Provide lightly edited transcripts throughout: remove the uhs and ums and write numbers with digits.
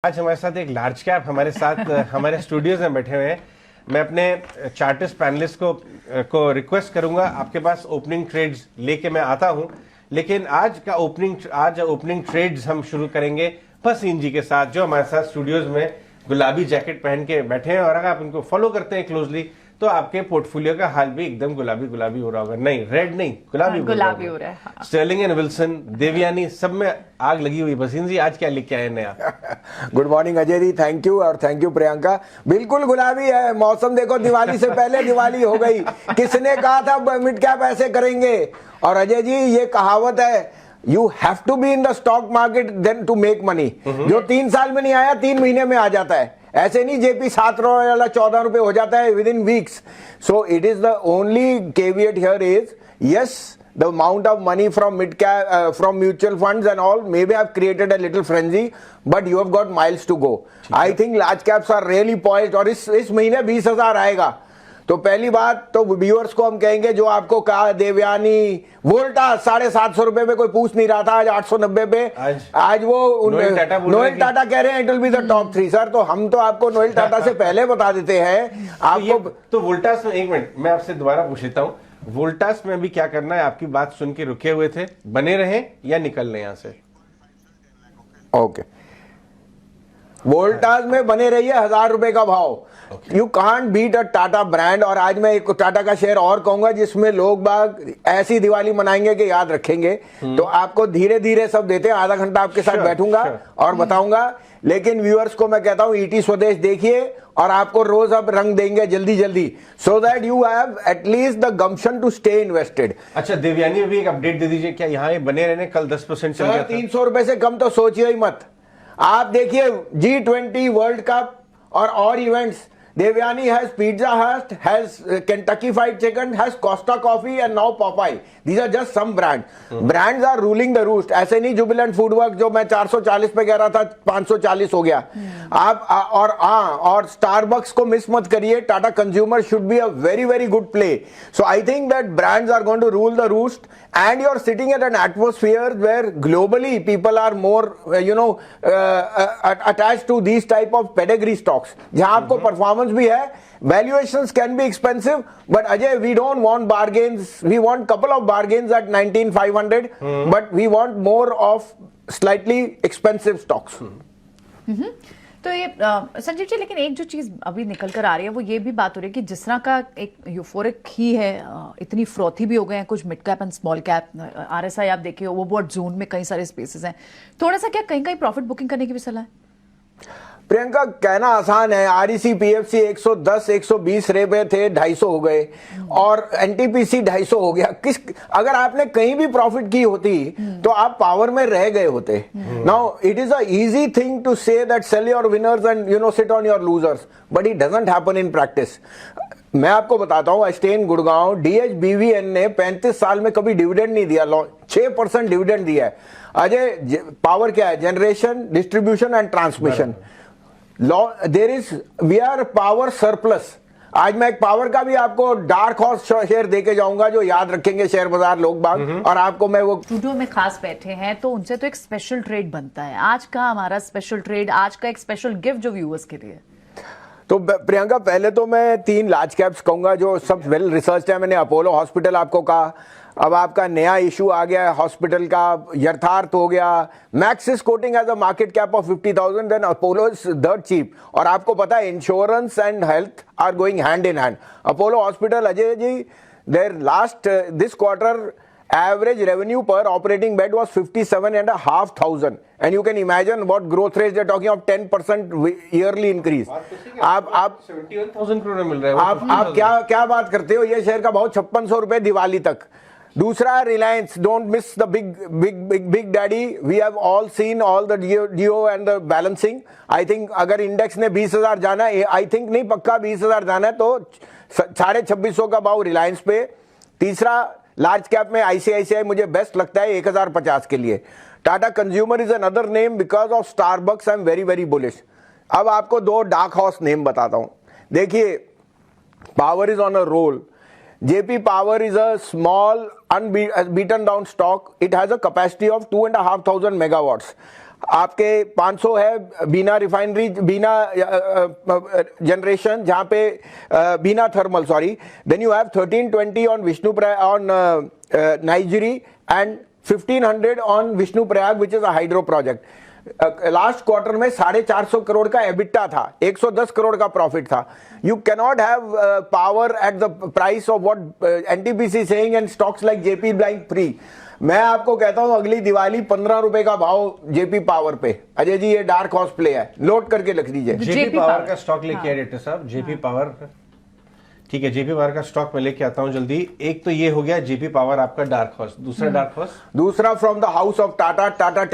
आज हमारे साथ एक लार्ज कैप हमारे साथ हमारे स्टूडियोज में बैठे हुए हैं। मैं अपने चार्टिस्ट पैनलिस्ट को रिक्वेस्ट करूंगा, आपके पास ओपनिंग ट्रेड्स लेके मैं आता हूं, लेकिन आज ओपनिंग ट्रेड्स हम शुरू करेंगे भसीन जी के साथ, जो हमारे साथ स्टूडियोज में गुलाबी जैकेट पहन के बैठे हैं। और अगर आप उनको फॉलो करते हैं क्लोजली तो आपके पोर्टफोलियो का हाल भी एकदम गुलाबी गुलाबी हो रहा होगा। नहीं, रेड नहीं, गुलाबी हो रहा है। हाँ। स्टर्लिंग एंड विल्सन, देवयानी, सब में आग लगी हुई। भसीन जी आज क्या लेके आए नया? Good morning Ajay ji, thank you. और थैंक यू प्रियंका। बिल्कुल गुलाबी है मौसम। देखो दिवाली से पहले दिवाली हो गई। किसने कहा था मिड कैप ऐसे करेंगे? और अजय जी ये कहावत है, you have to be in the stock market then to make money. जो 3 साल में नहीं आया 3 महीने में आ जाता है। ऐसे नहीं जेपी 7 रुपए वाला 14 रुपए हो जाता है with in weeks. So it is the only caveat here is, yes, the amount of money from mid cap from mutual funds and all maybe have created a little frenzy, but you have got miles to go. I think large caps are really poised. और इस महीने 20,000 आएगा। तो पहली बात तो viewers को हम कहेंगे, जो आपको कहा देवयानी, वोल्टा 750 रुपए में कोई पूछ नहीं रहा था, आज 890 पे। आज वो नोएल टाटा कह रहे हैं it will be the top 3 sir. तो हम तो आपको नोएल टाटा से पहले बता देते हैं आपको। तो वोल्टास में, एक मिनट मैं आपसे दोबारा पूछ लेता हूँ, वोल्टास में भी क्या करना है? आपकी बात सुन के रुके हुए थे, बने रहें या निकल लें यहां से? ओके, वोल्टास में बने रहिए। 1000 रुपए का भाव। You can't beat a Tata brand. और आज मैं एक टाटा का शेयर और कहूंगा जिसमें लोग बाग ऐसी दिवाली मनाएंगे कि याद रखेंगे। तो आपको धीरे धीरे सब देते हैं। आधा घंटा आपके साथ बैठूंगा और बताऊंगा। लेकिन व्यूअर्स को मैं कहता हूं ईटी स्वदेश देखिए और आपको रोज अब रंग देंगे जल्दी जल्दी, so that you have at least the gumption to stay invested. अच्छा, देवयानी में भी एक अपडेट दे दीजिए, क्या यहाँ बने रहने? कल 10% चल गया था। 300 रुपए से कम तो सोचिए ही मत। आप देखिए G20 वर्ल्ड कप और events, Devyani has Pizza Hut, has Kentucky Fried Chicken, has Costa Coffee and now Popeye. These are just some brands. Brands are ruling the roost. ऐसे नहीं Jubilant Foodworks जो मैं 440 पे कह रहा था 540 हो गया। आप और Starbucks को मिस मत करिए। Tata Consumer should be a very very good play. So I think that brands are going to rule the roost, and you're sitting at an atmosphere where globally people are more attached to these type of pedigree stocks जहां आपको performance भी है। valuations can be expensive, but Ajay, we don't want bargains. We want couple of bargains at 19,500, but we want more of slightly expensive stocks. तो ये संजीव जी, लेकिन एक जो चीज अभी निकल कर आ रही है वो ये भी बात हो रही है कि जिस तरह का एक यूफोरिक ही है, इतनी फ्रॉथी भी हो गए हैं कुछ mid cap and small cap. RSI आप देखिए ओवरबॉट जोन में कई सारे स्पेसेस हैं। थोड़ा सा क्या कहीं कहीं प्रॉफिट बुकिंग करने की भी सलाह है? प्रियंका, कहना आसान है। आरईसी पीएफसी 110 120 रुपए थे, 250 हो गए, और एनटीपीसी 250 हो गया। अगर आपने कहीं भी प्रॉफिट की होती तो आप पावर में रह गए होते। Now it is a easy thing to say that sell your winners and sit on your losers, but it doesn't happen in practice. मैं आपको बताता हूं, स्टेन गुड़गांव डीएचबीवीएन ने 35 साल में कभी डिविडेंड नहीं दिया, 6% डिविडेंड दिया है। अजय, पावर क्या है? Generation, distribution and transmission. We are power surplus. आज मैं एक पावर का भी आपको डार्क हॉर्स शेयर देके जाऊंगा जो याद रखेंगे शेयर बाजार लोग बाग। और आपको मैं वो स्टूडियो में खास बैठे हैं तो उनसे तो एक स्पेशल ट्रेड बनता है। आज का हमारा स्पेशल ट्रेड, आज का एक स्पेशल गिफ्ट जो व्यूअर्स के लिए। तो प्रियंका, पहले तो मैं 3 लार्ज कैप्स कहूंगा जो सब वेल रिसर्च है। मैंने अपोलो हॉस्पिटल आपको कहा, अब आपका नया इशू आ गया है हॉस्पिटल का, यथार्थ हो गया। Max is quoting as a market cap of 50,000, then Apollo is the cheap. और आपको पता है insurance and health are going hand in hand. Apollo hospital, Ajay ji, there last this quarter average revenue per operating bed was 57,500, and you can imagine what growth rate they're talking of, 10% yearly increase. आप 71,000 करोड़ मिल रहा है। आप क्या बात करते हो? ये share का भाव 5600 रुपए दिवाली तक। दूसरा Reliance, don't miss the big daddy. We have all seen all the Jio and the balancing. I think अगर इंडेक्स ने 20,000 जाना है, आई थिंक नहीं, पक्का 20,000 जाना है, तो 2650 का भाव रिलायंस पे। तीसरा लार्ज कैप में आईसीआईसीआई मुझे बेस्ट लगता है 1050 के लिए। Tata consumer is another name because of Starbucks. I am very very bullish. अब आपको 2 डार्क हॉर्स नेम बताता हूं। देखिए, power is on a roll. JP Power is a small, unbeaten down stock. It has a capacity of 2,500 megawatts. आपके 500 है बीना refinery, बीना generation, जहां पे Bina thermal, sorry. Then you have 1320 on Vishnu on नाइजीरी and 1500 on Vishnu Prayag which is a hydro project. Last quarter में 450 करोड़ का EBITDA था, 110 करोड़ का profit था. You cannot have power at the price of what NTPC saying and stocks like JP Blanc free. मैं आपको कहता हूं अगली दिवाली 15 रुपए का भाव जेपी पावर पे. अजय जी ये डार्क हॉर्स प्ले है, लोड करके लिख दीजिए. जेपी पावर का स्टॉक लेके आए डायरेक्टर साहब. जेपी पावर, ठीक है, जेपी पावर का स्टॉक में लेके आता हूं जल्दी. एक तो ये हो गया जेपी पावर आपका डार्क हॉर्स. दूसरा डार्क हॉर्स, दूसरा from the house of Tata, Tata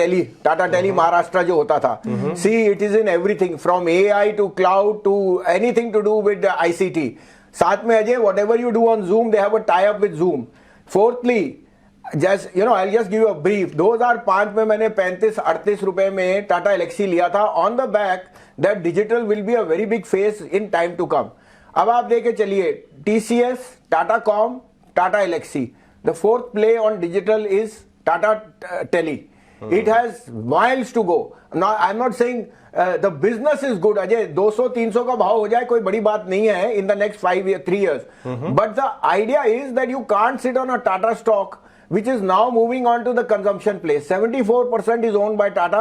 tele Maharashtra जो होता था. See it is in everything from AI to cloud to anything to do with ICT. साथ में Ajay whatever you do on Zoom, they have a tie up with Zoom. Fourthly, just you know I just give you a brief. 2005 में मैंने 35-38 रुपए में टाटा एलेक्सी लिया था on the back that digital will be a very big phase in time to come. अब आप देखे चलिए TCS, Tata com, Tata Elxsi. The fourth play on digital is Tata tele. It has miles to go. I am not saying the business is good. Ajay 200-300 का भाव हो जाए कोई बड़ी बात नहीं है in the next 3 years. But the idea is that you can't sit on a Tata stock which is now moving on to the consumption place. 74% is owned by Tata.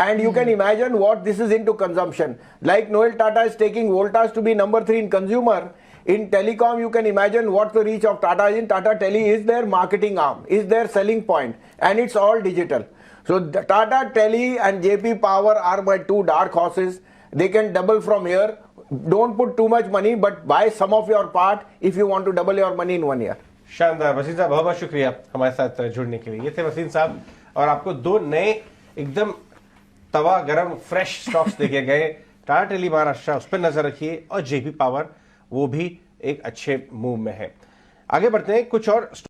And you can imagine what this is into consumption. Like Noel Tata is taking Voltas to be number 3 in consumer. In telecom, you can imagine what the reach of Tata is in. Tata Tele is their marketing arm, is their selling point, and it's all digital. So the Tata Tele and JP Power are my 2 dark horses. They can double from here. Don't put too much money, but buy some of your part if you want to double your money in 1 year. शानदार. वसीम साहब बहुत बहुत शुक्रिया हमारे साथ जुड़ने के लिए. ये थे वसीम साहब, और आपको 2 नए एकदम तवा गरम फ्रेश स्टॉक्स देखे गए. टाटा टेली महाराष्ट्र, उस पर नजर रखिए, और जेपी पावर वो भी एक अच्छे मूव में है. आगे बढ़ते हैं कुछ और